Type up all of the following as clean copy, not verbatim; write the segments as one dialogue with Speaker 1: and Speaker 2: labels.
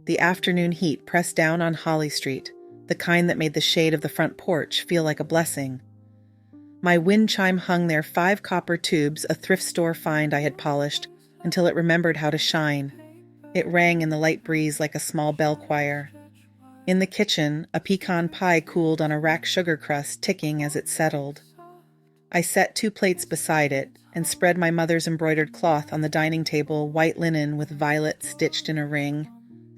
Speaker 1: The afternoon heat pressed down on Holly Street, the kind that made the shade of the front porch feel like a blessing. My wind chime hung there 5 copper tubes, a thrift store find I had polished, until it remembered how to shine. It rang in the light breeze like a small bell choir. In the kitchen, a pecan pie cooled on a rack sugar crust, ticking as it settled. I set 2 plates beside it and spread my mother's embroidered cloth on the dining table, white linen with violet stitched in a ring.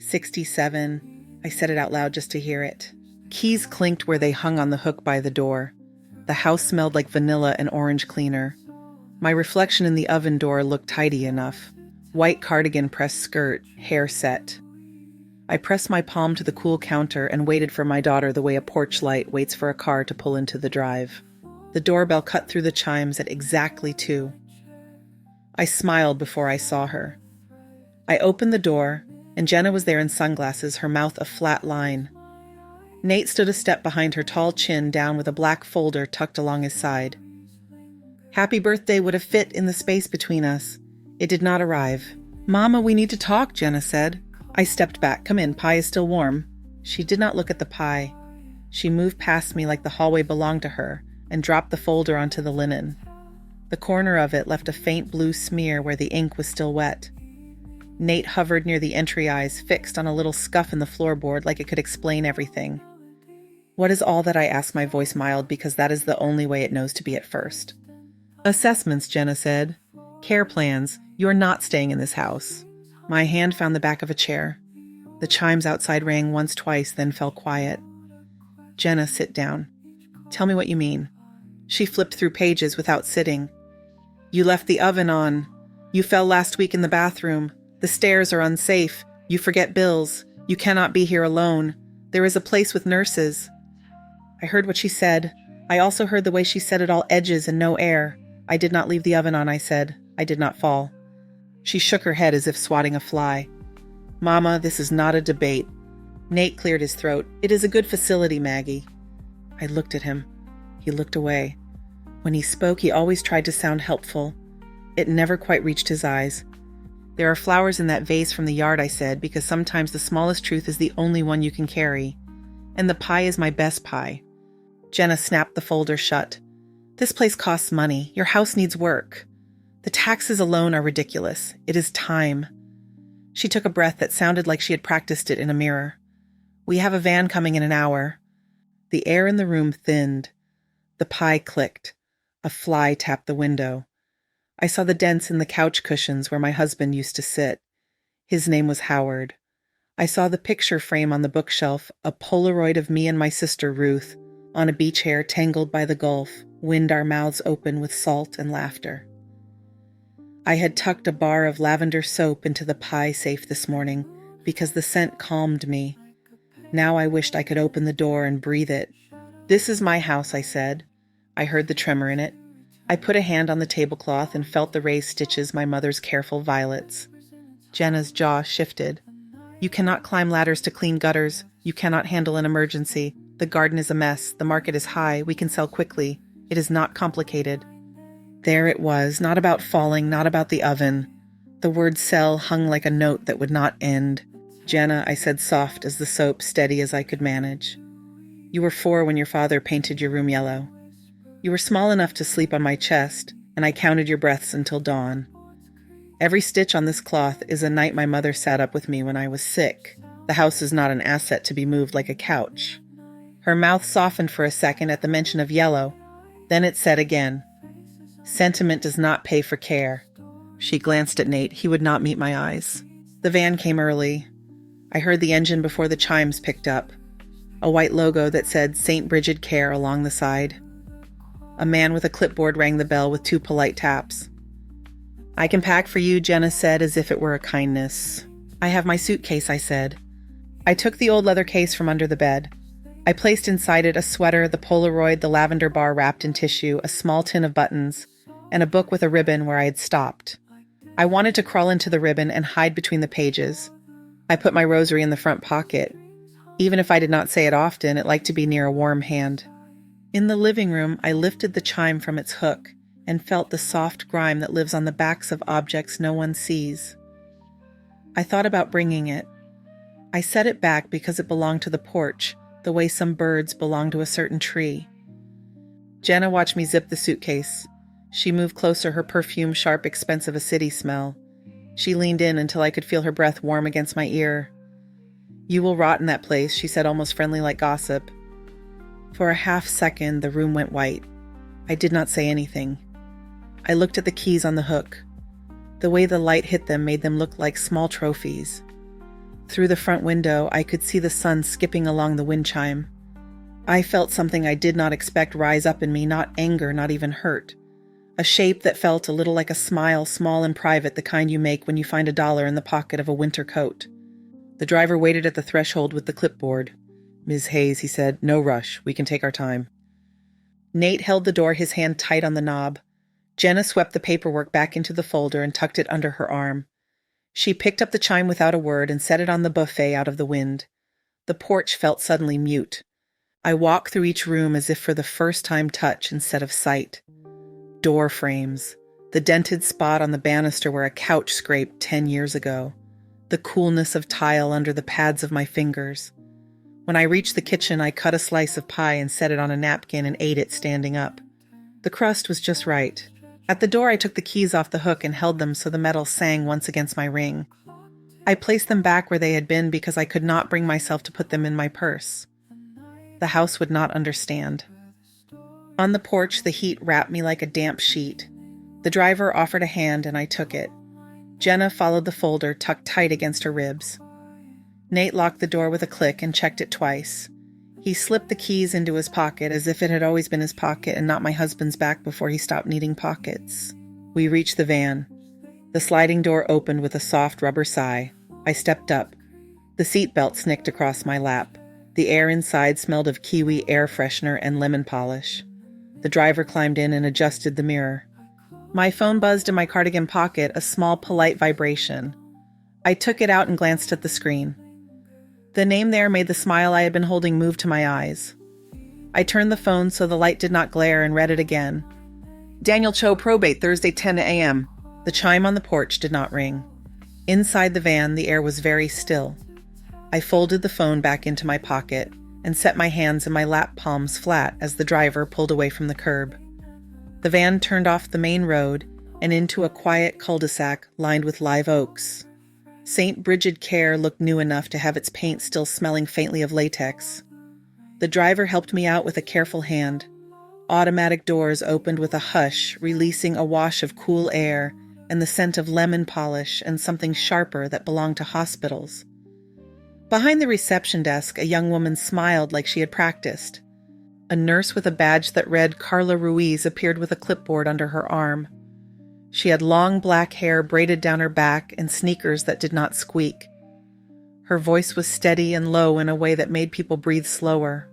Speaker 1: 67. I said it out loud just to hear it. Keys clinked where they hung on the hook by the door. The house smelled like vanilla and orange cleaner. My reflection in the oven door looked tidy enough. White cardigan pressed skirt, hair set. I pressed my palm to the cool counter and waited for my daughter the way a porch light waits for a car to pull into the drive. The doorbell cut through the chimes at exactly 2. I smiled before I saw her. I opened the door, and Jenna was there in sunglasses, her mouth a flat line. Nate stood a step behind her tall chin down with a black folder tucked along his side. Happy birthday would have fit in the space between us. It did not arrive. Mama, we need to talk, Jenna said. I stepped back. Come in, pie is still warm. She did not look at the pie. She moved past me like the hallway belonged to her and dropped the folder onto the linen. The corner of it left a faint blue smear where the ink was still wet. Nate hovered near the entry eyes, fixed on a little scuff in the floorboard like it could explain everything. What is all that? I asked, my voice mild, because that is the only way it knows to be at first. Assessments, Jenna said. Care plans. You are not staying in this house. My hand found the back of a chair. The chimes outside rang once, twice, then fell quiet. Jenna, sit down. Tell me what you mean. She flipped through pages without sitting. You left the oven on. You fell last week in the bathroom. The stairs are unsafe. You forget bills. You cannot be here alone. There is a place with nurses. I heard what she said. I also heard the way she said it, all edges and no air. I did not leave the oven on, I said. I did not fall. She shook her head as if swatting a fly. Mama, this is not a debate. Nate cleared his throat. It is a good facility, Maggie. I looked at him. He looked away. When he spoke, he always tried to sound helpful. It never quite reached his eyes. There are flowers in that vase from the yard, I said, because sometimes the smallest truth is the only one you can carry. And the pie is my best pie. Jenna snapped the folder shut. This place costs money. Your house needs work. The taxes alone are ridiculous. It is time. She took a breath that sounded like she had practiced it in a mirror. We have a van coming in an hour. The air in the room thinned. The pie clicked. A fly tapped the window. I saw the dents in the couch cushions where my husband used to sit. His name was Howard. I saw the picture frame on the bookshelf, a Polaroid of me and my sister Ruth, on a beach hair tangled by the Gulf, wind our mouths open with salt and laughter. I had tucked a bar of lavender soap into the pie safe this morning because the scent calmed me. Now I wished I could open the door and breathe it. This is my house, I said. I heard the tremor in it. I put a hand on the tablecloth and felt the raised stitches, my mother's careful violets. Jenna's jaw shifted. You cannot climb ladders to clean gutters. You cannot handle an emergency. The garden is a mess. The market is high. We can sell quickly. It is not complicated. There it was, not about falling, not about the oven. The word sell hung like a note that would not end. Jenna, I said, soft as the soap, steady as I could manage. You were 4 when your father painted your room yellow. You were small enough to sleep on my chest, and I counted your breaths until dawn. Every stitch on this cloth is a night my mother sat up with me when I was sick. The house is not an asset to be moved like a couch. Her mouth softened for a second at the mention of yellow. Then it said again, Sentiment does not pay for care. She glanced at Nate. He would not meet my eyes. The van came early. I heard the engine before the chimes picked up. A white logo that said St. BRIGID Care along the side. A man with a clipboard rang the bell with 2 polite taps. I can pack for you, Jenna said, as if it were a kindness. I have my suitcase, I said. I took the old leather case from under the bed. I placed inside it a sweater, the Polaroid, the lavender bar wrapped in tissue, a small tin of buttons, and a book with a ribbon where I had stopped. I wanted to crawl into the ribbon and hide between the pages. I put my rosary in the front pocket. Even if I did not say it often, it liked to be near a warm hand. In the living room, I lifted the chime from its hook and felt the soft grime that lives on the backs of objects no one sees. I thought about bringing it. I set it back because it belonged to the porch, the way some birds belong to a certain tree. Jenna watched me zip the suitcase. She moved closer, her perfume sharp, expensive, a city smell. She leaned in until I could feel her breath warm against my ear. "You will rot in that place," she said, almost friendly like gossip. For a half second, the room went white. I did not say anything. I looked at the keys on the hook. The way the light hit them made them look like small trophies. Through the front window, I could see the sun skipping along the wind chime. I felt something I did not expect rise up in me, not anger, not even hurt. A shape that felt a little like a smile, small and private, the kind you make when you find $1 in the pocket of a winter coat. The driver waited at the threshold with the clipboard. "Ms. Hayes," he said, "no rush. We can take our time." Nate held the door, his hand tight on the knob. Jenna swept the paperwork back into the folder and tucked it under her arm. She picked up the chime without a word and set it on the buffet out of the wind. The porch felt suddenly mute. I walked through each room as if for the first time touch instead of sight. Door frames, the dented spot on the banister where a couch scraped 10 years ago, the coolness of tile under the pads of my fingers. When I reached the kitchen, I cut a slice of pie and set it on a napkin and ate it standing up. The crust was just right. At the door, I took the keys off the hook and held them so the metal sang once against my ring. I placed them back where they had been because I could not bring myself to put them in my purse. The house would not understand. On the porch, the heat wrapped me like a damp sheet. The driver offered a hand and I took it. Jenna followed the folder tucked tight against her ribs. Nate locked the door with a click and checked it twice. He slipped the keys into his pocket as if it had always been his pocket and not my husband's back before he stopped needing pockets. We reached the van. The sliding door opened with a soft rubber sigh. I stepped up. The seatbelt snicked across my lap. The air inside smelled of kiwi air freshener and lemon polish. The driver climbed in and adjusted the mirror. My phone buzzed in my cardigan pocket, a small, polite vibration. I took it out and glanced at the screen. The name there made the smile I had been holding move to my eyes. I turned the phone so the light did not glare and read it again. "Daniel Cho, probate, Thursday, 10 a.m. The chime on the porch did not ring. Inside the van, the air was very still. I folded the phone back into my pocket and set my hands in my lap palms flat as the driver pulled away from the curb. The van turned off the main road and into a quiet cul-de-sac lined with live oaks. St. BRIGID Care looked new enough to have its paint still smelling faintly of latex. The driver helped me out with a careful hand. Automatic doors opened with a hush, releasing a wash of cool air and the scent of lemon polish and something sharper that belonged to hospitals. Behind the reception desk, a young woman smiled like she had practiced. A nurse with a badge that read Carla Ruiz appeared with a clipboard under her arm. She had long black hair braided down her back and sneakers that did not squeak. Her voice was steady and low in a way that made people breathe slower.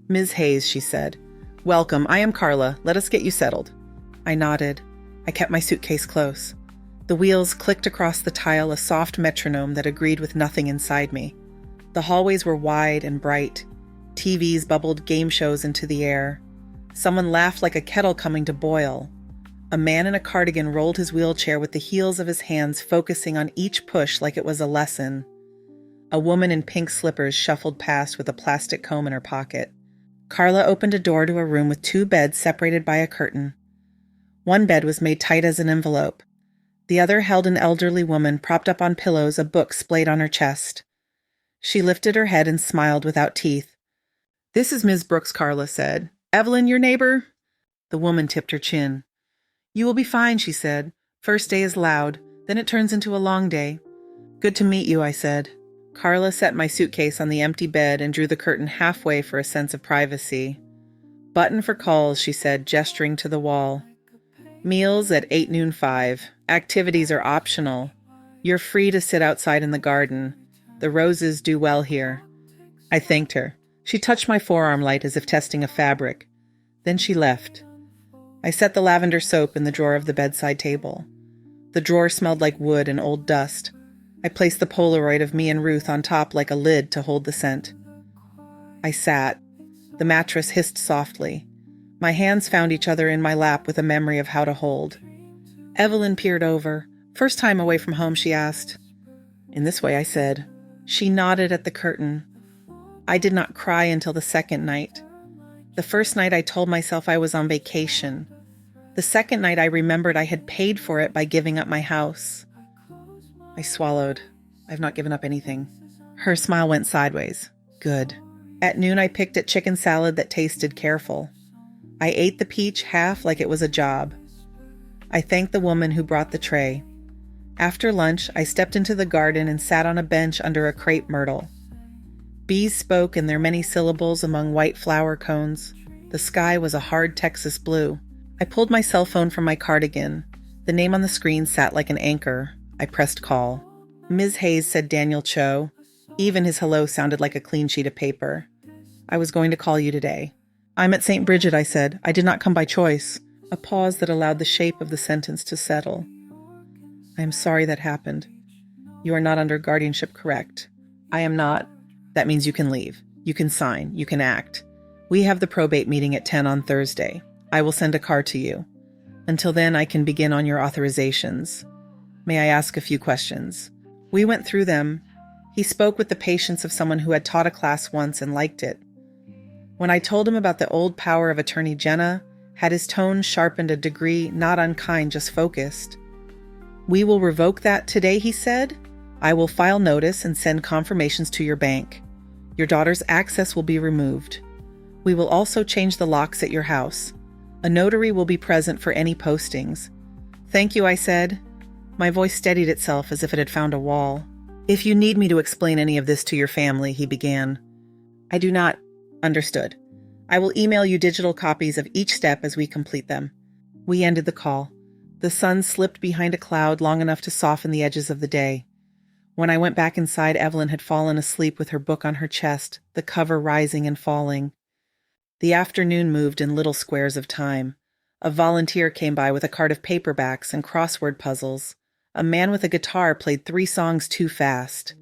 Speaker 1: "Ms. Hayes," she said. "Welcome. I am Carla. Let us get you settled." I nodded. I kept my suitcase close. The wheels clicked across the tile, a soft metronome that agreed with nothing inside me. The hallways were wide and bright. TVs bubbled game shows into the air. Someone laughed like a kettle coming to boil. A man in a cardigan rolled his wheelchair with the heels of his hands focusing on each push like it was a lesson. A woman in pink slippers shuffled past with a plastic comb in her pocket. Carla opened a door to a room with 2 beds separated by a curtain. One bed was made tight as an envelope. The other held an elderly woman propped up on pillows, a book splayed on her chest. She lifted her head and smiled without teeth. "This is Ms. Brooks," Carla said. "Evelyn, your neighbor?" The woman tipped her chin. "You will be fine," she said. "First day is loud, then it turns into a long day." "Good to meet you," I said. Carla set my suitcase on the empty bed and drew the curtain halfway for a sense of privacy. "Button for calls," she said, gesturing to the wall. "Meals at 8 noon 5. Activities are optional. You're free to sit outside in the garden. The roses do well here." I thanked her. She touched my forearm light as if testing a fabric. Then she left. I set the lavender soap in the drawer of the bedside table. The drawer smelled like wood and old dust. I placed the Polaroid of me and Ruth on top like a lid to hold the scent. I sat. The mattress hissed softly. My hands found each other in my lap with a memory of how to hold. Evelyn peered over. "First time away from home," she asked. "In this way," I said. She nodded at the curtain. I did not cry until the second night. The first night I told myself I was on vacation. The second night I remembered I had paid for it by giving up my house. I swallowed. I've not given up anything. Her smile went sideways. Good. At noon I picked at chicken salad that tasted careful. I ate the peach half like it was a job. I thanked the woman who brought the tray. After lunch, I stepped into the garden and sat on a bench under a crepe myrtle. Bees spoke in their many syllables among white flower cones. The sky was a hard Texas blue. I pulled my cell phone from my cardigan. The name on the screen sat like an anchor. I pressed call. Ms. Hayes, said Daniel Cho. Even his hello sounded like a clean sheet of paper. I was going to call you today. I'm at St. Brigid, I said. I did not come by choice. A pause that allowed the shape of the sentence to settle. I am sorry that happened. You are not under guardianship, correct? I am not. That means you can leave. You can sign. You can act. We have the probate meeting at 10 on Thursday. I will send a car to you. Until then, I can begin on your authorizations. May I ask a few questions? We went through them. He spoke with the patience of someone who had taught a class once and liked it. When I told him about the old power of Attorney Jenna, had his tone sharpened a degree, not unkind, just focused. We will revoke that today, he said. I will file notice and send confirmations to your bank. Your daughter's access will be removed. We will also change the locks at your house. A notary will be present for any postings. Thank you, I said. My voice steadied itself as if it had found a wall. If you need me to explain any of this to your family, he began. I do not. Understood. I will email you digital copies of each step as we complete them. We ended the call. The sun slipped behind a cloud long enough to soften the edges of the day. When I went back inside, Evelyn had fallen asleep with her book on her chest, the cover rising and falling. The afternoon moved in little squares of time. A volunteer came by with a cart of paperbacks and crossword puzzles. A man with a guitar played 3 songs too fast.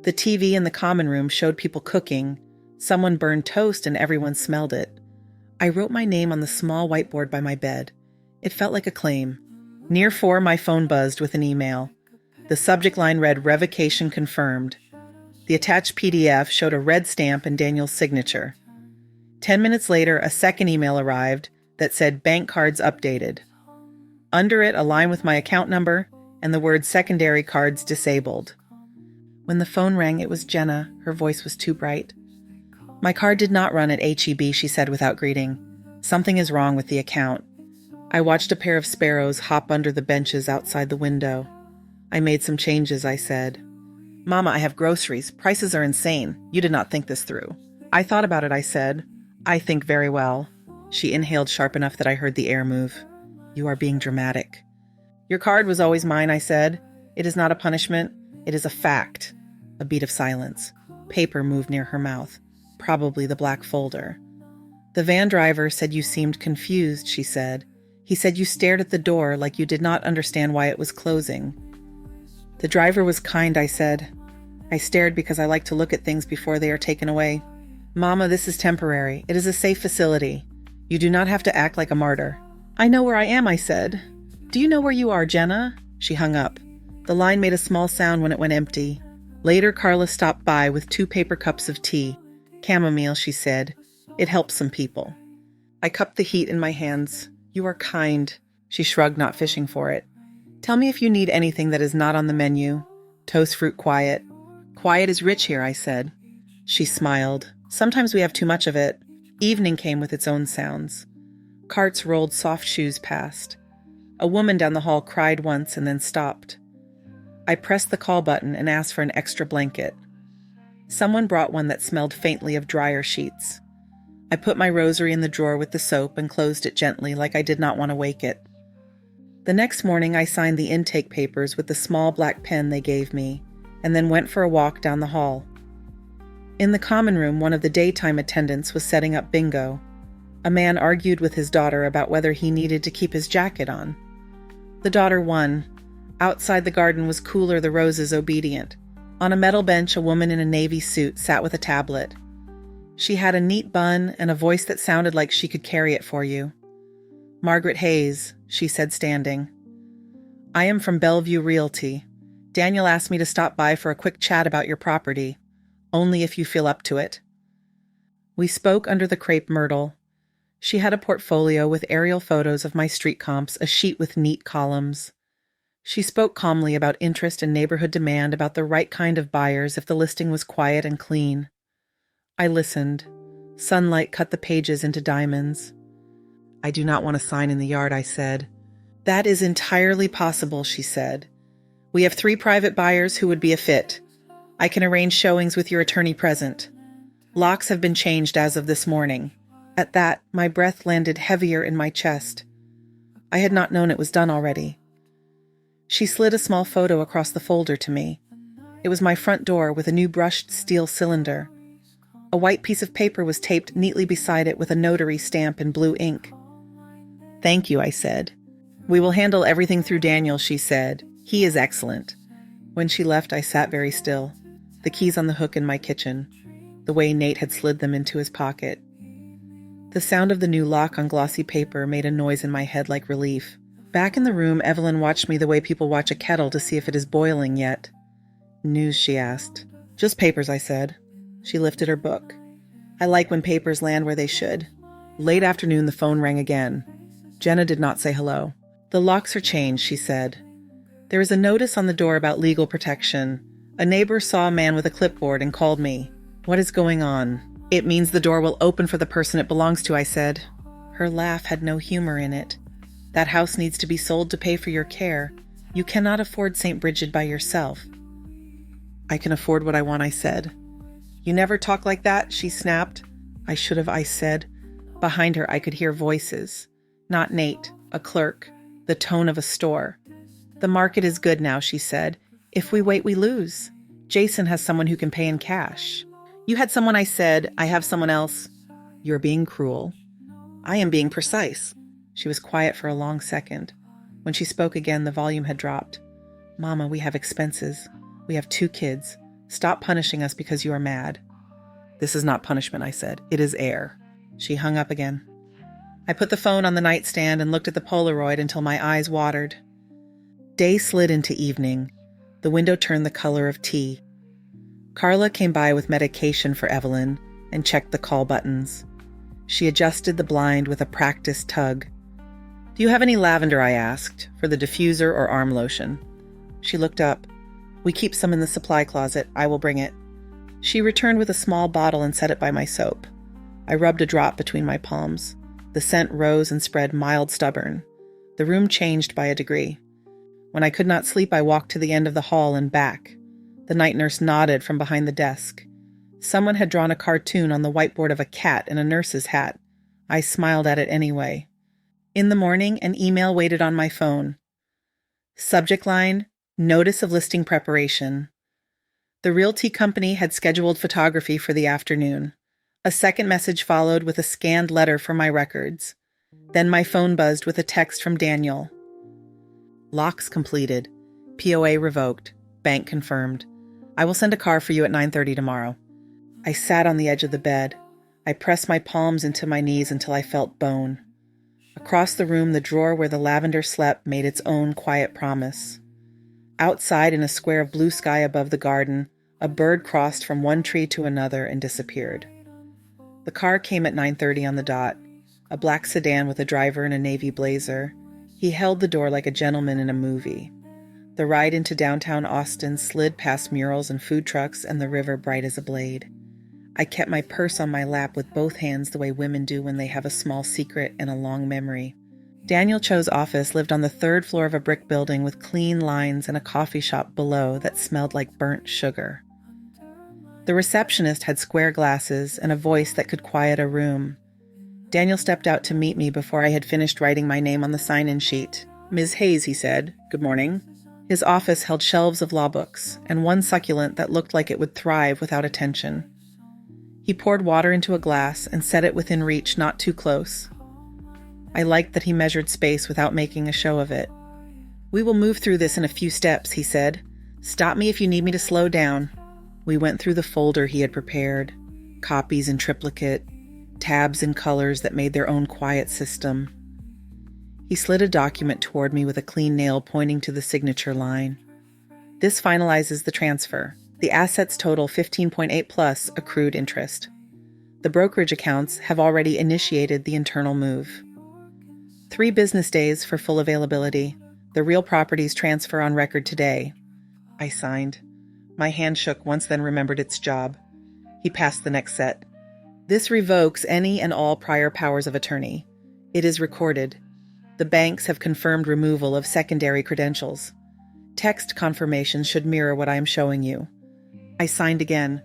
Speaker 1: The TV in the common room showed people cooking. Someone burned toast and everyone smelled it. I wrote my name on the small whiteboard by my bed. It felt like a claim. Near 4, my phone buzzed with an email. The subject line read, "Revocation confirmed." The attached PDF showed a red stamp and Daniel's signature. 10 minutes later, a second email arrived that said, "Bank cards updated." Under it, a line with my account number and the word "secondary cards disabled." When the phone rang, it was Jenna. Her voice was too bright. My card did not run at HEB, she said without greeting. Something is wrong with the account. I watched a pair of sparrows hop under the benches outside the window. I made some changes, I said. Mama, I have groceries. Prices are insane. You did not think this through. I thought about it, I said. I think very well. She inhaled sharp enough that I heard the air move. You are being dramatic. Your card was always mine, I said. It is not a punishment. It is a fact. A beat of silence. Paper moved near her mouth. Probably the black folder. The van driver said you seemed confused, she said. He said you stared at the door like you did not understand why it was closing. The driver was kind, I said. I stared because I like to look at things before they are taken away. Mama, this is temporary. It is a safe facility. You do not have to act like a martyr. I know where I am, I said. Do you know where you are, Jenna? She hung up. The line made a small sound when it went empty. Later, Carla stopped by with 2 paper cups of tea. Chamomile, she said. It helps some people. I cupped the heat in my hands. You are kind. She shrugged, not fishing for it. Tell me if you need anything that is not on the menu. Toast fruit quiet. Quiet is rich here, I said. She smiled. Sometimes we have too much of it. Evening came with its own sounds. Carts rolled soft shoes past. A woman down the hall cried once and then stopped. I pressed the call button and asked for an extra blanket. Someone brought one that smelled faintly of dryer sheets. I put my rosary in the drawer with the soap and closed it gently like I did not want to wake it. The next morning I signed the intake papers with the small black pen they gave me, and then went for a walk down the hall. In the common room, one of the daytime attendants was setting up bingo. A man argued with his daughter about whether he needed to keep his jacket on. The daughter won. Outside the garden was cooler, the roses obedient. On a metal bench, a woman in a navy suit sat with a tablet. She had a neat bun and a voice that sounded like she could carry it for you. Margaret Hayes, she said standing. I am from Bellevue Realty. Daniel asked me to stop by for a quick chat about your property. Only if you feel up to it. We spoke under the crepe myrtle. She had a portfolio with aerial photos of my street comps, a sheet with neat columns. She spoke calmly about interest and neighborhood demand, about the right kind of buyers if the listing was quiet and clean. I listened. Sunlight cut the pages into diamonds. I do not want a sign in the yard, I said. That is entirely possible, she said. We have 3 private buyers who would be a fit. I can arrange showings with your attorney present. Locks have been changed as of this morning. At that, my breath landed heavier in my chest. I had not known it was done already. She slid a small photo across the folder to me. It was my front door with a new brushed steel cylinder. A white piece of paper was taped neatly beside it with a notary stamp in blue ink. Thank you, I said. We will handle everything through Daniel, she said. He is excellent. When she left, I sat very still, the keys on the hook in my kitchen, the way Nate had slid them into his pocket. The sound of the new lock on glossy paper made a noise in my head like relief. Back in the room, Evelyn watched me the way people watch a kettle to see if it is boiling yet. News, she asked. Just papers, I said. She lifted her book. I like when papers land where they should. Late afternoon, the phone rang again. Jenna did not say hello. The locks are changed, she said. There is a notice on the door about legal protection. A neighbor saw a man with a clipboard and called me. What is going on? It means the door will open for the person it belongs to, I said. Her laugh had no humor in it. That house needs to be sold to pay for your care. You cannot afford St. Brigid by yourself. I can afford what I want, I said. You never talk like that, she snapped. I should have, I said. Behind her, I could hear voices. Not Nate, a clerk, the tone of a store. The market is good now, she said. If we wait, we lose. Jason has someone who can pay in cash. You had someone, I said. I have someone else. You're being cruel. I am being precise. She was quiet for a long second. When she spoke again, the volume had dropped. Mama, we have expenses. We have 2 kids. Stop punishing us because you are mad. This is not punishment, I said. It is air. She hung up again. I put the phone on the nightstand and looked at the Polaroid until my eyes watered. Day slid into evening. The window turned the color of tea. Carla came by with medication for Evelyn and checked the call buttons. She adjusted the blind with a practiced tug. Do you have any lavender, I asked, for the diffuser or arm lotion? She looked up. We keep some in the supply closet. I will bring it. She returned with a small bottle and set it by my soap. I rubbed a drop between my palms. The scent rose and spread mild stubborn. The room changed by a degree. When I could not sleep, I walked to the end of the hall and back. The night nurse nodded from behind the desk. Someone had drawn a cartoon on the whiteboard of a cat in a nurse's hat. I smiled at it anyway. In the morning, an email waited on my phone. Subject line, Notice of Listing Preparation. The realty company had scheduled photography for the afternoon. A second message followed with a scanned letter for my records. Then my phone buzzed with a text from Daniel. Locks completed. POA revoked. Bank confirmed. I will send a car for you at 9:30 tomorrow. I sat on the edge of the bed. I pressed my palms into my knees until I felt bone. Across the room, the drawer where the lavender slept made its own quiet promise. Outside, in a square of blue sky above the garden, a bird crossed from one tree to another and disappeared. The car came at 9:30 on the dot, a black sedan with a driver in a navy blazer. He held the door like a gentleman in a movie. The ride into downtown Austin slid past murals and food trucks and the river bright as a blade. I kept my purse on my lap with both hands the way women do when they have a small secret and a long memory. Daniel Cho's office lived on the 3rd floor of a brick building with clean lines and a coffee shop below that smelled like burnt sugar. The receptionist had square glasses and a voice that could quiet a room. Daniel stepped out to meet me before I had finished writing my name on the sign-in sheet. Ms. Hayes, he said. Good morning. His office held shelves of law books and one succulent that looked like it would thrive without attention. He poured water into a glass and set it within reach, not too close. I liked that he measured space without making a show of it. We will move through this in a few steps, he said. Stop me if you need me to slow down. We went through the folder he had prepared, copies in triplicate, tabs in colors that made their own quiet system. He slid a document toward me with a clean nail pointing to the signature line. This finalizes the transfer. The assets total 15.8 plus accrued interest. The brokerage accounts have already initiated the internal move. 3 business days for full availability. The real properties transfer on record today. I signed. My hand shook once, then remembered its job. He passed the next set. This revokes any and all prior powers of attorney. It is recorded. The banks have confirmed removal of secondary credentials. Text confirmation should mirror what I am showing you. I signed again.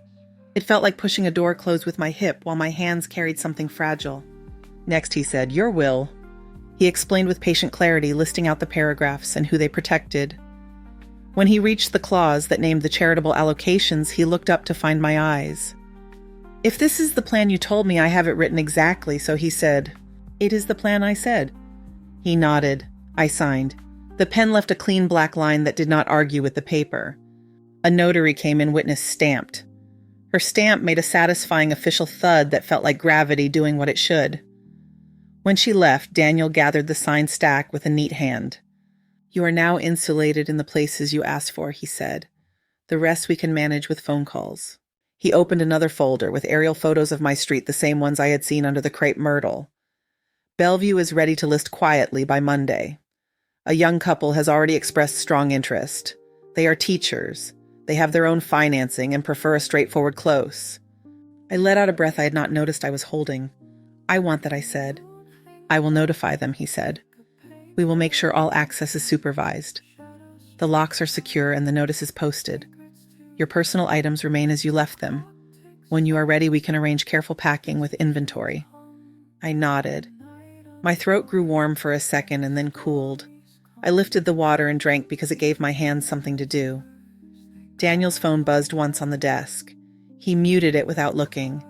Speaker 1: It felt like pushing a door closed with my hip while my hands carried something fragile. Next, he said, "Your will." He explained with patient clarity, listing out the paragraphs and who they protected. When he reached the clause that named the charitable allocations, he looked up to find my eyes. "If this is the plan you told me, I have it written exactly," so he said. "It is the plan I said." He nodded. I signed. The pen left a clean black line that did not argue with the paper. A notary came in, witness stamped. Her stamp made a satisfying official thud that felt like gravity doing what it should. When she left, Daniel gathered the signed stack with a neat hand. "You are now insulated in the places you asked for," he said. "The rest we can manage with phone calls." He opened another folder with aerial photos of my street, the same ones I had seen under the crepe myrtle. "Bellevue is ready to list quietly by Monday. A young couple has already expressed strong interest. They are teachers. They have their own financing and prefer a straightforward close." I let out a breath I had not noticed I was holding. "I want that," I said. "I will notify them," he said. "We will make sure all access is supervised. The locks are secure and the notice is posted. Your personal items remain as you left them. When you are ready, we can arrange careful packing with inventory." I nodded. My throat grew warm for a second and then cooled. I lifted the water and drank because it gave my hands something to do. Daniel's phone buzzed once on the desk. He muted it without looking.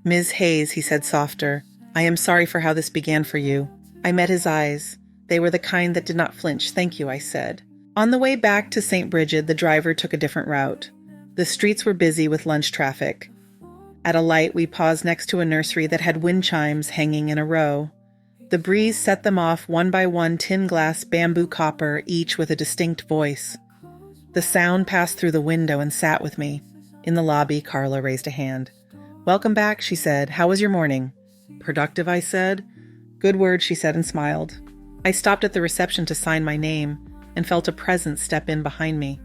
Speaker 1: "Ms. Hayes," he said softer, "I am sorry for how this began for you." I met his eyes. They were the kind that did not flinch. "Thank you," I said. On the way back to St. Brigid, the driver took a different route. The streets were busy with lunch traffic. At a light, we paused next to a nursery that had wind chimes hanging in a row. The breeze set them off one by one, tin glass, bamboo, copper, each with a distinct voice. The sound passed through the window and sat with me. In the lobby, Carla raised a hand. "Welcome back," she said. "How was your morning?" "Productive," I said. "Good word," she said and smiled. I stopped at the reception to sign my name and felt a presence step in behind me.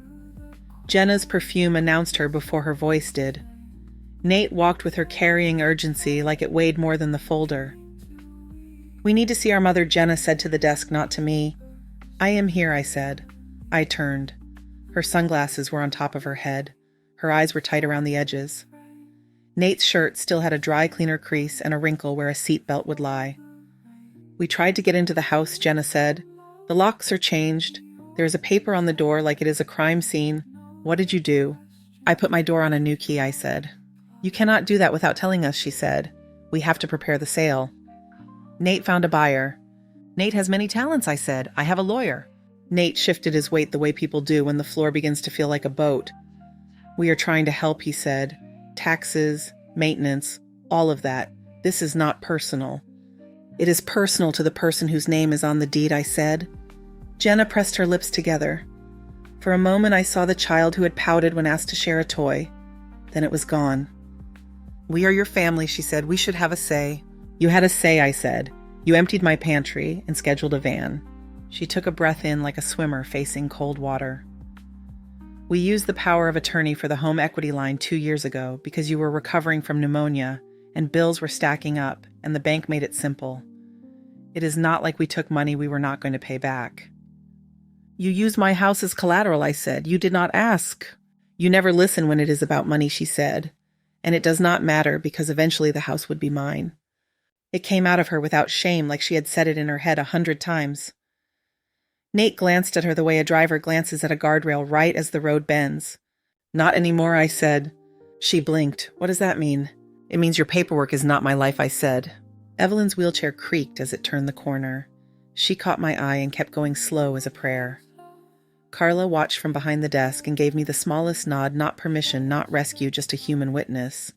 Speaker 1: Jenna's perfume announced her before her voice did. Nate walked with her carrying urgency like it weighed more than the folder. "We need to see our mother," Jenna said to the desk, not to me. "I am here," I said. I turned. Her sunglasses were on top of her head. Her eyes were tight around the edges. Nate's shirt still had a dry cleaner crease and a wrinkle where a seat belt would lie. "We tried to get into the house," Jenna said. "The locks are changed. There is a paper on the door like it is a crime scene. What did you do?" "I put my door on a new key," I said. "You cannot do that without telling us," she said. "We have to prepare the sale." "Nate found a buyer." "Nate has many talents," I said. "I have a lawyer." Nate shifted his weight the way people do when the floor begins to feel like a boat. "We are trying to help," he said. "Taxes, maintenance, all of that. This is not personal." "It is personal to the person whose name is on the deed," I said. Jenna pressed her lips together. For a moment I saw the child who had pouted when asked to share a toy. Then it was gone. "We are your family," she said. "We should have a say." "You had a say," I said. "You emptied my pantry and scheduled a van." She took a breath in like a swimmer facing cold water. "We used the power of attorney for the home equity line 2 years ago because you were recovering from pneumonia and bills were stacking up, and the bank made it simple. It is not like we took money we were not going to pay back." "You used my house as collateral," I said. "You did not ask." "You never listen when it is about money," she said. "And it does not matter because eventually the house would be mine." It came out of her without shame, like she had said it in her head 100 times. Nate glanced at her the way a driver glances at a guardrail right as the road bends. "Not anymore," I said. She blinked. "What does that mean?" "It means your paperwork is not my life," I said. Evelyn's wheelchair creaked as it turned the corner. She caught my eye and kept going slow as a prayer. Carla watched from behind the desk and gave me the smallest nod, not permission, not rescue, just a human witness.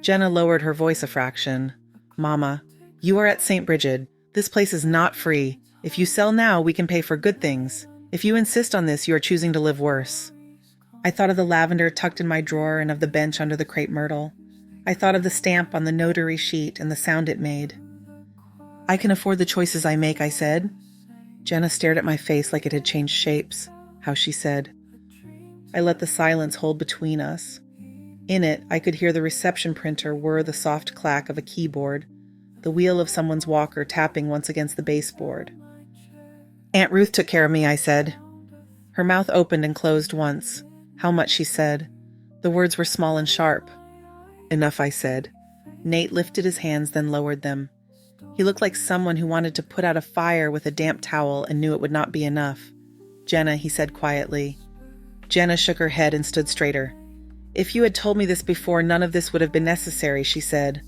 Speaker 1: Jenna lowered her voice a fraction. "Mama, you are at St. Brigid. This place is not free. If you sell now, we can pay for good things. If you insist on this, you are choosing to live worse." I thought of the lavender tucked in my drawer and of the bench under the crepe myrtle. I thought of the stamp on the notary sheet and the sound it made. I can afford the choices I make, I said. Jenna stared at my face like it had changed shapes. How she said. I let the silence hold between us. In it, I could hear the reception printer whir the soft clack of a keyboard, the wheel of someone's walker tapping once against the baseboard. Aunt Ruth took care of me, I said. Her mouth opened and closed once. How much, she said. The words were small and sharp. Enough, I said. Nate lifted his hands, then lowered them. He looked like someone who wanted to put out a fire with a damp towel and knew it would not be enough. Jenna, he said quietly. Jenna shook her head and stood straighter. If you had told me this before, none of this would have been necessary, she said.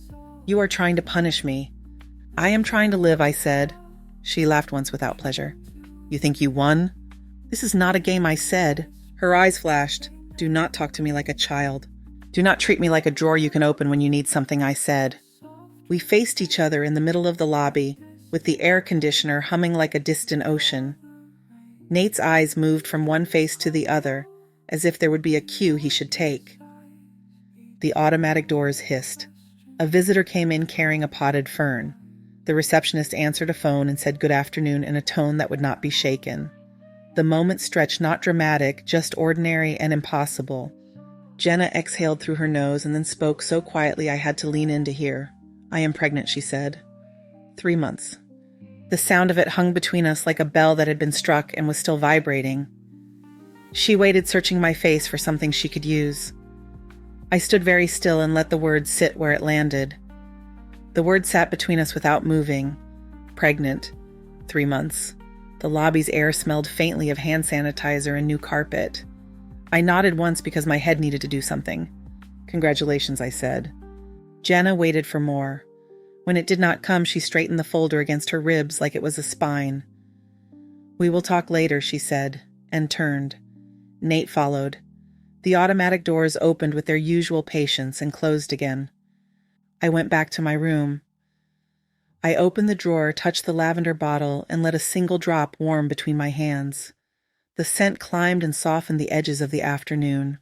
Speaker 1: You are trying to punish me. I am trying to live, I said. She laughed once without pleasure. You think you won? This is not a game, I said. Her eyes flashed. Do not talk to me like a child. Do not treat me like a drawer you can open when you need something, I said. We faced each other in the middle of the lobby, with the air conditioner humming like a distant ocean. Nate's eyes moved from one face to the other, as if there would be a cue he should take. The automatic doors hissed. A visitor came in carrying a potted fern. The receptionist answered a phone and said good afternoon in a tone that would not be shaken. The moment stretched not dramatic, just ordinary and impossible. Jenna exhaled through her nose and then spoke so quietly I had to lean in to hear. I am pregnant, she said. 3 months. The sound of it hung between us like a bell that had been struck and was still vibrating. She waited, searching my face for something she could use. I stood very still and let the word sit where it landed. The word sat between us without moving. Pregnant. 3 months. The lobby's air smelled faintly of hand sanitizer and new carpet. I nodded once because my head needed to do something. Congratulations, I said. Jenna waited for more. When it did not come, she straightened the folder against her ribs like it was a spine. We will talk later, she said, and turned. Nate followed. The automatic doors opened with their usual patience and closed again. I went back to my room. I opened the drawer, touched the lavender bottle, and let a single drop warm between my hands. The scent climbed and softened the edges of the afternoon.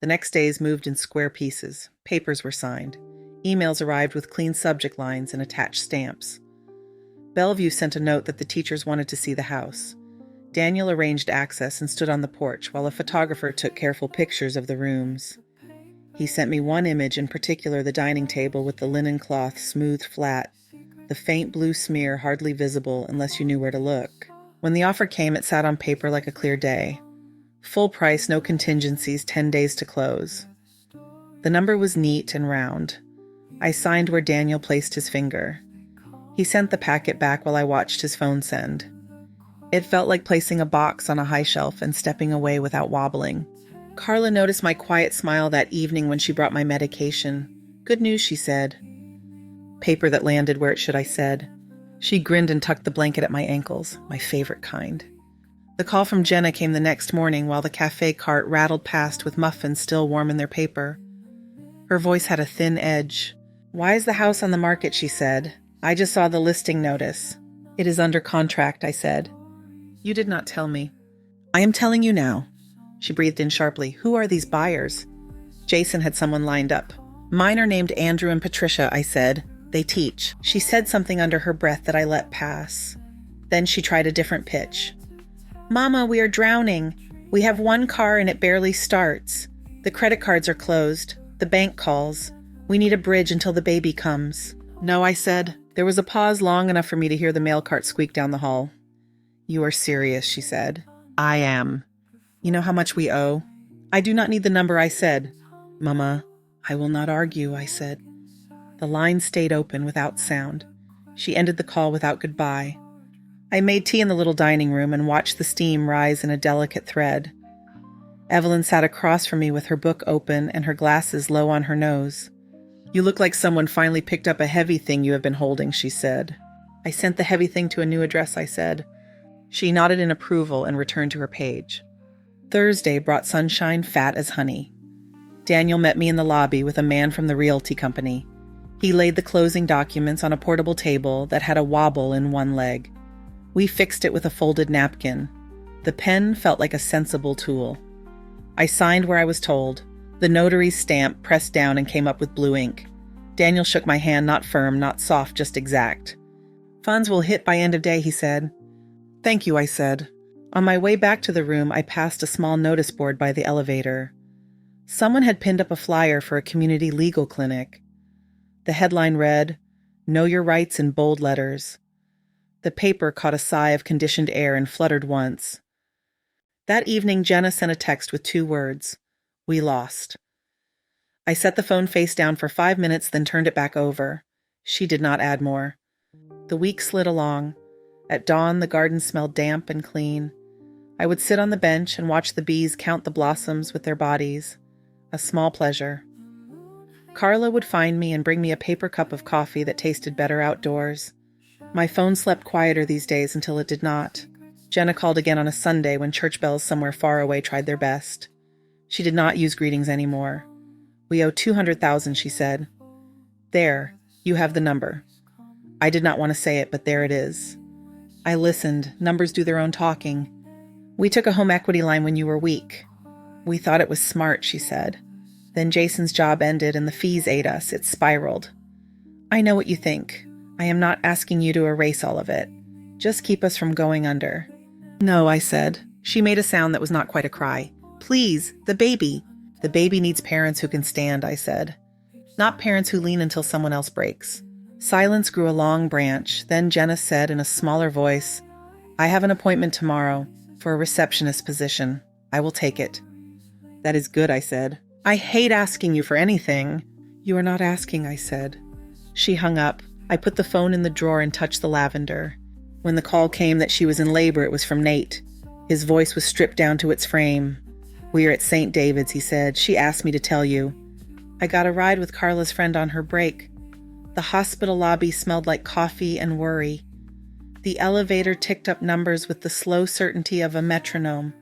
Speaker 1: The next days moved in square pieces. Papers were signed. Emails arrived with clean subject lines and attached stamps. Bellevue sent a note that the teachers wanted to see the house. Daniel arranged access and stood on the porch while a photographer took careful pictures of the rooms. He sent me one image, in particular the dining table with the linen cloth smoothed flat, the faint blue smear hardly visible unless you knew where to look. When the offer came, it sat on paper like a clear day. Full price, no contingencies, 10 days to close. The number was neat and round. I signed where Daniel placed his finger. He sent the packet back while I watched his phone send. It felt like placing a box on a high shelf and stepping away without wobbling. Carla noticed my quiet smile that evening when she brought my medication. Good news, she said. Paper that landed where it should, I said. She grinned and tucked the blanket at my ankles, my favorite kind. The call from Jenna came the next morning while the cafe cart rattled past with muffins still warm in their paper. Her voice had a thin edge. Why is the house on the market, she said. I just saw the listing notice. It is under contract, I said. You did not tell me. I am telling you now. She breathed in sharply. Who are these buyers? Jason had someone lined up. Mine are named Andrew and Patricia, I said. They teach. She said something under her breath that I let pass. Then she tried a different pitch. Mama, we are drowning. We have one car and it barely starts. The credit cards are closed. The bank calls. We need a bridge until the baby comes. No, I said. There was a pause long enough for me to hear the mail cart squeak down the hall. You are serious, she said. I am. You know how much we owe? I do not need the number, I said. Mama, I will not argue, I said. The line stayed open without sound. She ended the call without goodbye. I made tea in the little dining room and watched the steam rise in a delicate thread. Evelyn sat across from me with her book open and her glasses low on her nose. You look like someone finally picked up a heavy thing you have been holding, she said. I sent the heavy thing to a new address, I said. She nodded in approval and returned to her page. Thursday brought sunshine fat as honey. Daniel met me in the lobby with a man from the realty company. He laid the closing documents on a portable table that had a wobble in one leg. We fixed it with a folded napkin. The pen felt like a sensible tool. I signed where I was told. The notary's stamp pressed down and came up with blue ink. Daniel shook my hand, not firm, not soft, just exact. "Funds will hit by end of day," he said. "Thank you," I said. On my way back to the room, I passed a small notice board by the elevator. Someone had pinned up a flyer for a community legal clinic. The headline read, "Know Your Rights" in bold letters. The paper caught a sigh of conditioned air and fluttered once. That evening, Jenna sent a text with 2 words: "We lost." I set the phone face down for 5 minutes, then turned it back over. She did not add more. The week slid along. At dawn, the garden smelled damp and clean. I would sit on the bench and watch the bees count the blossoms with their bodies. A small pleasure. Carla would find me and bring me a paper cup of coffee that tasted better outdoors. My phone slept quieter these days until it did not. Jenna called again on a Sunday when church bells somewhere far away tried their best. She did not use greetings anymore. "We owe $200,000, she said. "There, you have the number." I did not want to say it, but there it is. I listened. Numbers do their own talking. "We took a home equity line when you were weak." "We thought it was smart," she said. "Then Jason's job ended and the fees ate us. It spiraled." "I know what you think. I am not asking you to erase all of it. Just keep us from going under." "No," I said. She made a sound that was not quite a cry. "Please, the baby." "The baby needs parents who can stand," I said. "Not parents who lean until someone else breaks." Silence grew a long branch. Then Jenna said in a smaller voice, "I have an appointment tomorrow for a receptionist position. I will take it." "That is good," I said. "I hate asking you for anything." "You are not asking," I said. She hung up. I put the phone in the drawer and touched the lavender. When the call came that she was in labor, it was from Nate. His voice was stripped down to its frame. "We are at St. David's," he said. "She asked me to tell you." I got a ride with Carla's friend on her break. The hospital lobby smelled like coffee and worry. The elevator ticked up numbers with the slow certainty of a metronome.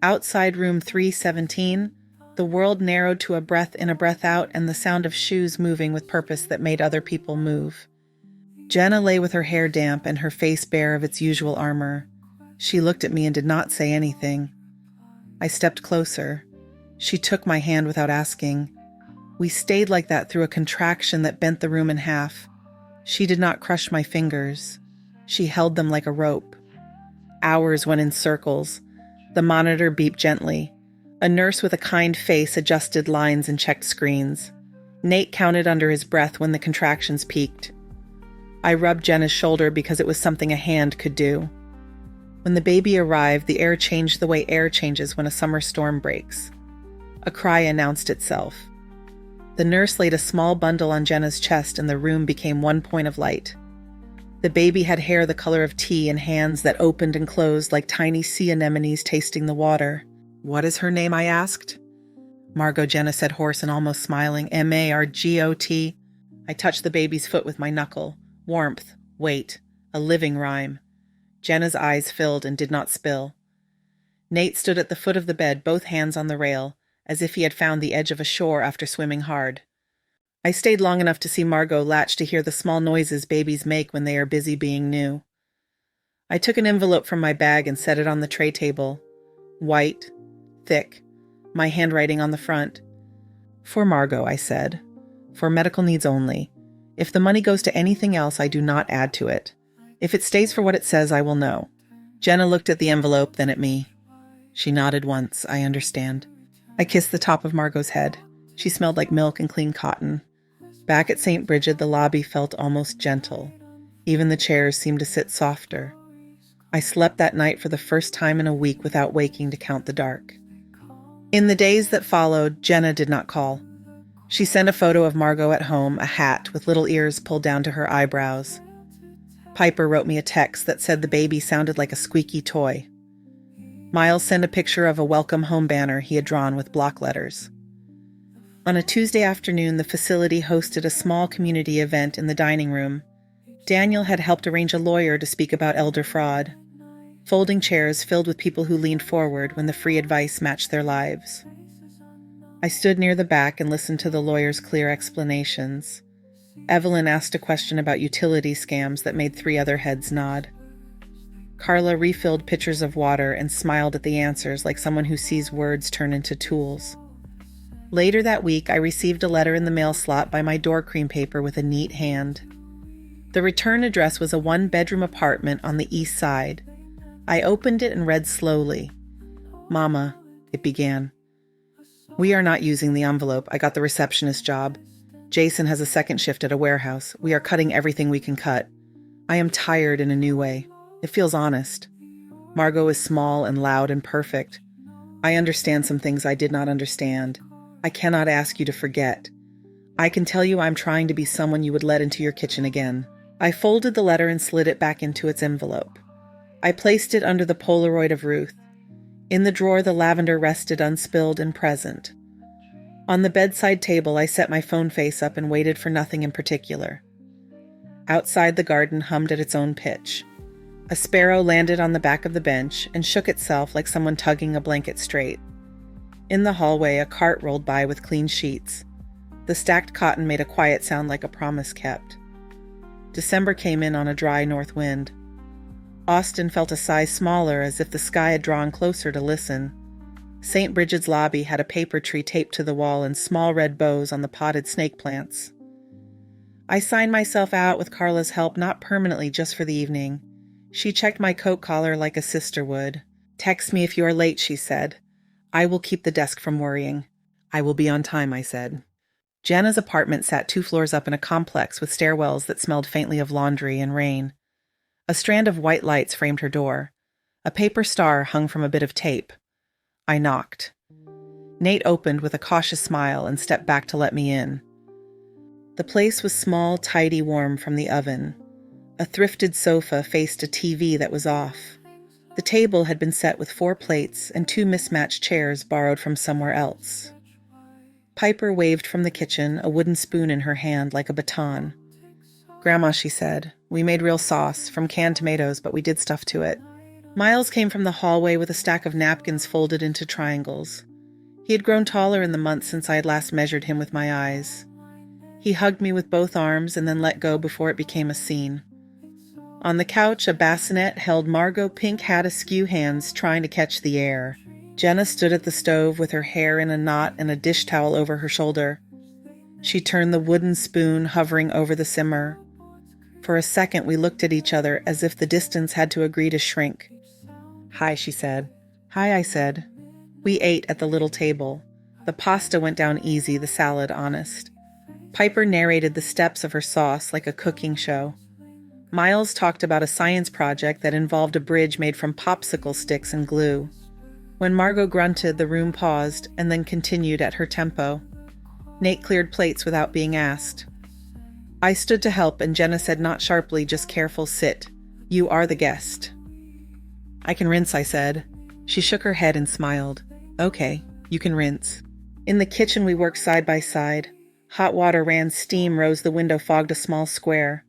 Speaker 1: Outside room 317, the world narrowed to a breath in, a breath out, and the sound of shoes moving with purpose that made other people move. Jenna lay with her hair damp and her face bare of its usual armor. She looked at me and did not say anything. I stepped closer. She took my hand without asking. We stayed like that through a contraction that bent the room in half. She did not crush my fingers. She held them like a rope. Hours went in circles. The monitor beeped gently. A nurse with a kind face adjusted lines and checked screens. Nate counted under his breath when the contractions peaked. I rubbed Jenna's shoulder because it was something a hand could do. When the baby arrived, the air changed the way air changes when a summer storm breaks. A cry announced itself. The nurse laid a small bundle on Jenna's chest and the room became one point of light. The baby had hair the color of tea and hands that opened and closed like tiny sea anemones tasting the water. "What is her name?" I asked. "Margot," Jenna said, hoarse and almost smiling. "Margot." I touched the baby's foot with my knuckle. Warmth, weight, a living rhyme. Jenna's eyes filled and did not spill. Nate stood at the foot of the bed, both hands on the rail, as if he had found the edge of a shore after swimming hard. I stayed long enough to see Margot latch to hear the small noises babies make when they are busy being new. I took an envelope from my bag and set it on the tray table. White, thick, my handwriting on the front. "For Margot," I said. "For medical needs only. If the money goes to anything else, I do not add to it. If it stays for what it says, I will know." Jenna looked at the envelope, then at me. She nodded once. "I understand." I kissed the top of Margot's head. She smelled like milk and clean cotton. Back at St. Brigid, the lobby felt almost gentle. Even the chairs seemed to sit softer. I slept that night for the first time in a week without waking to count the dark. In the days that followed, Jenna did not call. She sent a photo of Margot at home, a hat with little ears pulled down to her eyebrows. Piper wrote me a text that said the baby sounded like a squeaky toy. Miles sent a picture of a welcome home banner he had drawn with block letters. On a Tuesday afternoon, the facility hosted a small community event in the dining room. Daniel had helped arrange a lawyer to speak about elder fraud. Folding chairs filled with people who leaned forward when the free advice matched their lives. I stood near the back and listened to the lawyer's clear explanations. Evelyn asked a question about utility scams that made 3 other heads nod. Carla refilled pitchers of water and smiled at the answers like someone who sees words turn into tools. Later that week, I received a letter in the mail slot by my door cream paper with a neat hand. The return address was a one-bedroom apartment on the east side. I opened it and read slowly. "Mama," it began. "We are not using the envelope. I got the receptionist job. Jason has a second shift at a warehouse. We are cutting everything we can cut. I am tired in a new way. It feels honest. Margot is small and loud and perfect. I understand some things I did not understand. I cannot ask you to forget. I can tell you I'm trying to be someone you would let into your kitchen again." I folded the letter and slid it back into its envelope. I placed it under the Polaroid of Ruth. In the drawer, the lavender rested unspilled and present. On the bedside table, I set my phone face up and waited for nothing in particular. Outside, the garden hummed at its own pitch. A sparrow landed on the back of the bench and shook itself like someone tugging a blanket straight. In the hallway, a cart rolled by with clean sheets. The stacked cotton made a quiet sound like a promise kept. December came in on a dry north wind. Austin felt a size smaller, as if the sky had drawn closer to listen. St. Brigid's lobby had a paper tree taped to the wall and small red bows on the potted snake plants. I signed myself out with Carla's help, not permanently, just for the evening. She checked my coat collar like a sister would. "Text me if you are late," she said. "I will keep the desk from worrying." "I will be on time," I said. Jenna's apartment sat 2 floors up in a complex with stairwells that smelled faintly of laundry and rain. A strand of white lights framed her door. A paper star hung from a bit of tape. I knocked. Nate opened with a cautious smile and stepped back to let me in. The place was small, tidy, warm from the oven. A thrifted sofa faced a TV that was off. The table had been set with 4 plates and 2 mismatched chairs borrowed from somewhere else. Piper waved from the kitchen, a wooden spoon in her hand like a baton. "Grandma," she said, "we made real sauce from canned tomatoes, but we did stuff to it." Miles came from the hallway with a stack of napkins folded into triangles. He had grown taller in the months since I had last measured him with my eyes. He hugged me with both arms and then let go before it became a scene. On the couch, a bassinet held Margot pink hat askew hands trying to catch the air. Jenna stood at the stove with her hair in a knot and a dish towel over her shoulder. She turned the wooden spoon hovering over the simmer. For a second, we looked at each other as if the distance had to agree to shrink. "Hi," she said. "Hi," I said. We ate at the little table. The pasta went down easy, the salad honest. Piper narrated the steps of her sauce like a cooking show. Miles talked about a science project that involved a bridge made from popsicle sticks and glue. When Margot grunted, the room paused and then continued at her tempo. Nate cleared plates without being asked. I stood to help, and Jenna said not sharply, just careful, "Sit. You are the guest." "I can rinse," I said. She shook her head and smiled. "Okay, you can rinse." In the kitchen, we worked side by side. Hot water ran, steam rose, the window fogged a small square.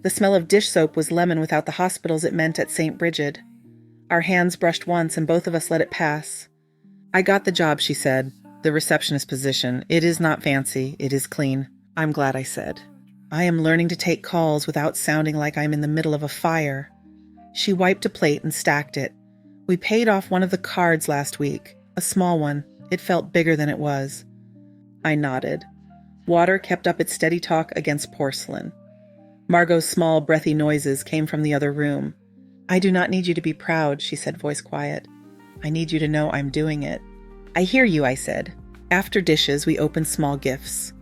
Speaker 1: The smell of dish soap was lemon without the hospitals it meant at St. Brigid. Our hands brushed once, and both of us let it pass. "I got the job," she said. "The receptionist position. It is not fancy. It is clean." "I'm glad," I said. "I am learning to take calls without sounding like I'm in the middle of a fire." She wiped a plate and stacked it. "We paid off one of the cards last week. A small one. It felt bigger than it was." I nodded. Water kept up its steady talk against porcelain. Margot's small, breathy noises came from the other room. "I do not need you to be proud," she said, voice quiet. "I need you to know I'm doing it." "I hear you," I said. After dishes, we opened small gifts.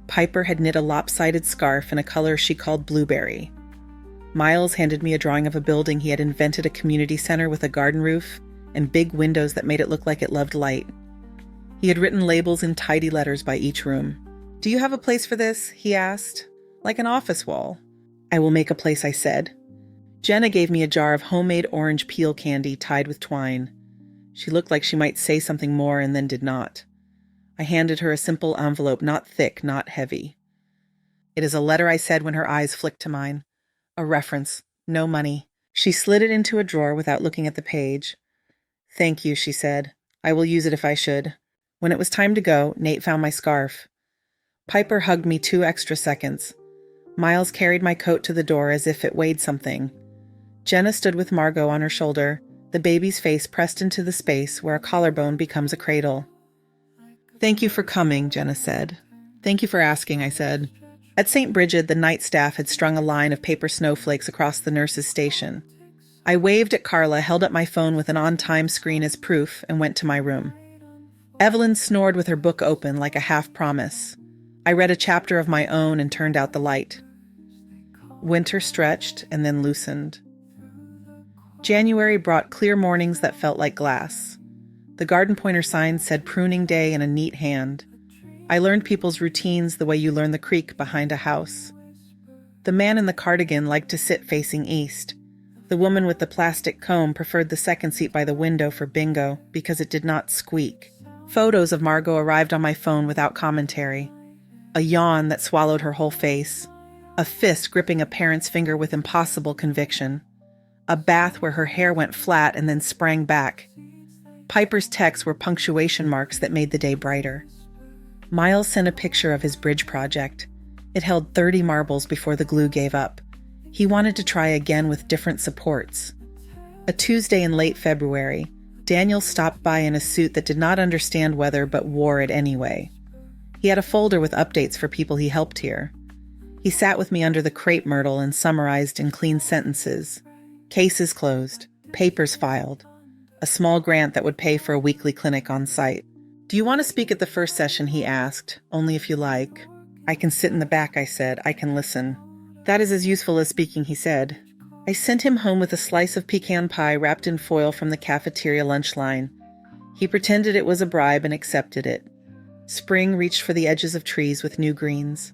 Speaker 1: Piper had knit a lopsided scarf in a color she called blueberry. Miles handed me a drawing of a building he had invented, a community center with a garden roof and big windows that made it look like it loved light. He had written labels in tidy letters by each room. "Do you have a place for this?" he asked. "Like an office wall." "I will make a place," I said. Jenna gave me a jar of homemade orange peel candy tied with twine. She looked like she might say something more and then did not. I handed her a simple envelope, not thick, not heavy. "It is a letter," I said when her eyes flicked to mine. "A reference. No money." She slid it into a drawer without looking at the page. "Thank you," she said. "I will use it if I should." When it was time to go, Nate found my scarf. Piper hugged me 2 extra seconds. Miles carried my coat to the door as if it weighed something. Jenna stood with Margot on her shoulder, the baby's face pressed into the space where a collarbone becomes a cradle. "Thank you for coming," Jenna said. "Thank you for asking," I said. At St. Brigid, the night staff had strung a line of paper snowflakes across the nurses' station. I waved at Carla, held up my phone with an on-time screen as proof, and went to my room. Evelyn snored with her book open like a half-promise. I read a chapter of my own and turned out the light. Winter stretched and then loosened. January brought clear mornings that felt like glass. The garden pointer sign said pruning day in a neat hand. I learned people's routines the way you learn the creek behind a house. The man in the cardigan liked to sit facing east. The woman with the plastic comb preferred the second seat by the window for bingo because it did not squeak. Photos of Margot arrived on my phone without commentary. A yawn that swallowed her whole face. A fist gripping a parent's finger with impossible conviction. A bath where her hair went flat and then sprang back. Piper's texts were punctuation marks that made the day brighter. Miles sent a picture of his bridge project. It held 30 marbles before the glue gave up. He wanted to try again with different supports. A Tuesday in late February, Daniel stopped by in a suit that did not understand weather but wore it anyway. He had a folder with updates for people he helped here. He sat with me under the crepe myrtle and summarized in clean sentences. Cases closed, papers filed, a small grant that would pay for a weekly clinic on site. "Do you want to speak at the first session?" he asked. "Only if you like." "I can sit in the back," I said. "I can listen." "That is as useful as speaking," he said. I sent him home with a slice of pecan pie wrapped in foil from the cafeteria lunch line. He pretended it was a bribe and accepted it. Spring reached for the edges of trees with new greens.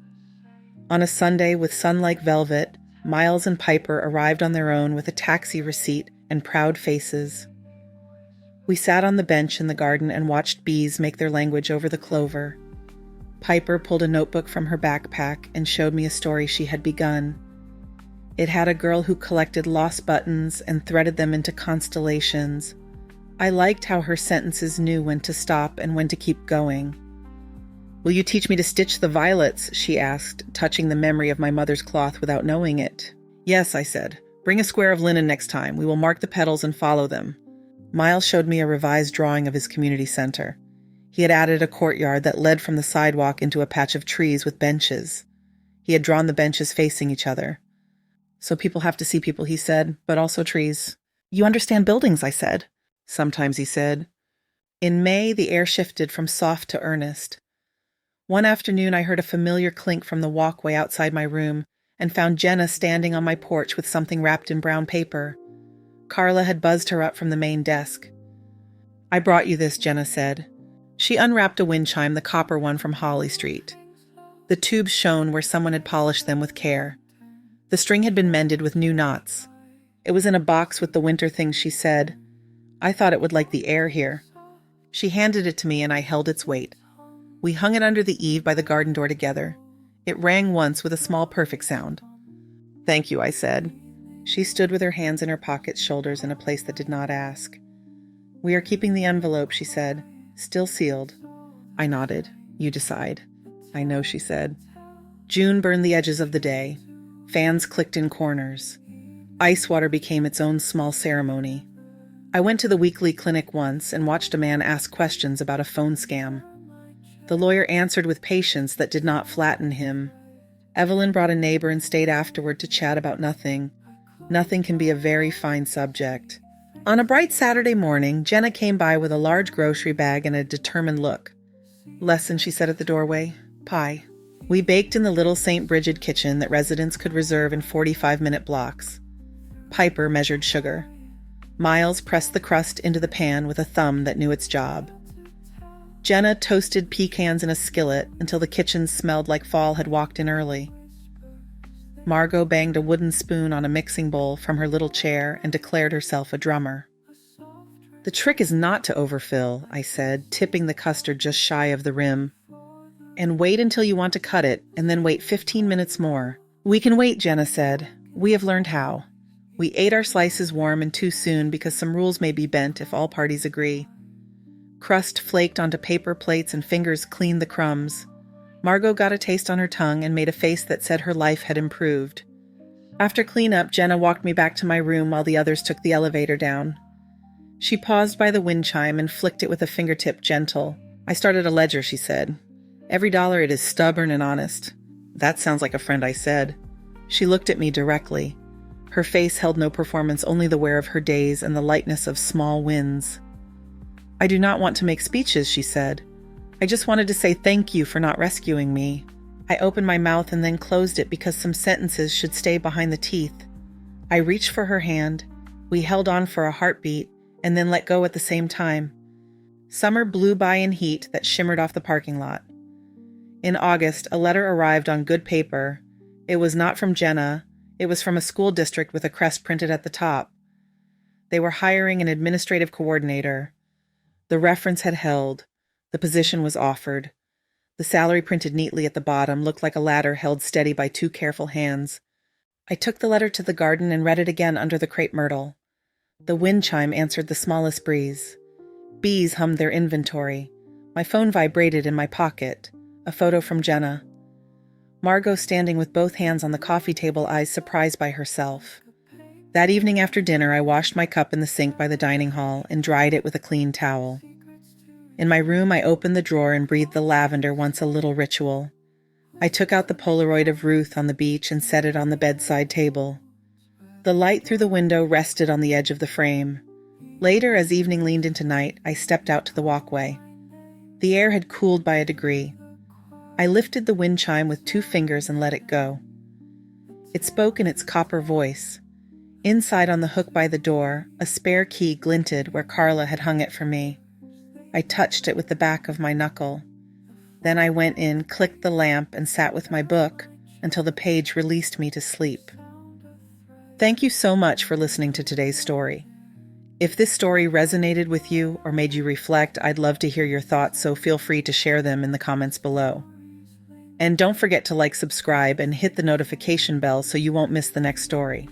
Speaker 1: On a Sunday with sun like velvet, Miles and Piper arrived on their own with a taxi receipt and proud faces. We sat on the bench in the garden and watched bees make their language over the clover. Piper pulled a notebook from her backpack and showed me a story she had begun. It had a girl who collected lost buttons and threaded them into constellations. I liked how her sentences knew when to stop and when to keep going. "Will you teach me to stitch the violets?" she asked, touching the memory of my mother's cloth without knowing it. "Yes," I said. "Bring a square of linen next time. We will mark the petals and follow them." Miles showed me a revised drawing of his community center. He had added a courtyard that led from the sidewalk into a patch of trees with benches. He had drawn the benches facing each other. "So people have to see people," he said, "but also trees." "You understand buildings," I said. "Sometimes," he said. In May, the air shifted from soft to earnest. One afternoon, I heard a familiar clink from the walkway outside my room and found Jenna standing on my porch with something wrapped in brown paper. Carla had buzzed her up from the main desk. "I brought you this," Jenna said. She unwrapped a wind chime, the copper one from Holly Street. The tubes shone where someone had polished them with care. The string had been mended with new knots. It was in a box with the winter things she said. I thought it would like the air here. She handed it to me and I held its weight. We hung it under the eave by the garden door together. It rang once with a small perfect sound. "Thank you," I said. She stood with her hands in her pockets, shoulders in a place that did not ask. "We are keeping the envelope," she said. "Still sealed." I nodded. "You decide." "I know," she said. June burned the edges of the day. Fans clicked in corners. Ice water became its own small ceremony. I went to the weekly clinic once and watched a man ask questions about a phone scam. The lawyer answered with patience that did not flatten him. Evelyn brought a neighbor and stayed afterward to chat about nothing. Nothing can be a very fine subject. On a bright Saturday morning, Jenna came by with a large grocery bag and a determined look. "Lesson," she said at the doorway. "Pie." We baked in the little St. Brigid kitchen that residents could reserve in 45-minute blocks. Piper measured sugar. Miles pressed the crust into the pan with a thumb that knew its job. Jenna toasted pecans in a skillet until the kitchen smelled like fall had walked in early. Margot banged a wooden spoon on a mixing bowl from her little chair and declared herself a drummer. "The trick is not to overfill," I said, tipping the custard just shy of the rim. "And wait until you want to cut it, and then wait 15 minutes more." "We can wait," Jenna said. "We have learned how." We ate our slices warm and too soon because some rules may be bent if all parties agree. Crust flaked onto paper plates and fingers cleaned the crumbs. Margot got a taste on her tongue and made a face that said her life had improved. After cleanup, Jenna walked me back to my room while the others took the elevator down. She paused by the wind chime and flicked it with a fingertip gentle. "I started a ledger," she said. "Every dollar it is stubborn and honest." "That sounds like a friend," I said. She looked at me directly. Her face held no performance, only the wear of her days and the lightness of small wins. "I do not want to make speeches," she said. "I just wanted to say thank you for not rescuing me." I opened my mouth and then closed it because some sentences should stay behind the teeth. I reached for her hand. We held on for a heartbeat and then let go at the same time. Summer blew by in heat that shimmered off the parking lot. In August, a letter arrived on good paper. It was not from Jenna. It was from a school district with a crest printed at the top. They were hiring an administrative coordinator. The reference had held. The position was offered. The salary printed neatly at the bottom looked like a ladder held steady by two careful hands. I took the letter to the garden and read it again under the crepe myrtle. The wind chime answered the smallest breeze. Bees hummed their inventory. My phone vibrated in my pocket. A photo from Jenna. Margot standing with both hands on the coffee table, eyes surprised by herself. That evening after dinner, I washed my cup in the sink by the dining hall and dried it with a clean towel. In my room, I opened the drawer and breathed the lavender, once a little ritual. I took out the Polaroid of Ruth on the beach and set it on the bedside table. The light through the window rested on the edge of the frame. Later, as evening leaned into night, I stepped out to the walkway. The air had cooled by a degree. I lifted the wind chime with 2 fingers and let it go. It spoke in its copper voice. Inside on the hook by the door, a spare key glinted where Carla had hung it for me. I touched it with the back of my knuckle. Then I went in, clicked the lamp, and sat with my book until the page released me to sleep. Thank you so much for listening to today's story. If this story resonated with you or made you reflect, I'd love to hear your thoughts, so feel free to share them in the comments below. And don't forget to like, subscribe, and hit the notification bell so you won't miss the next story.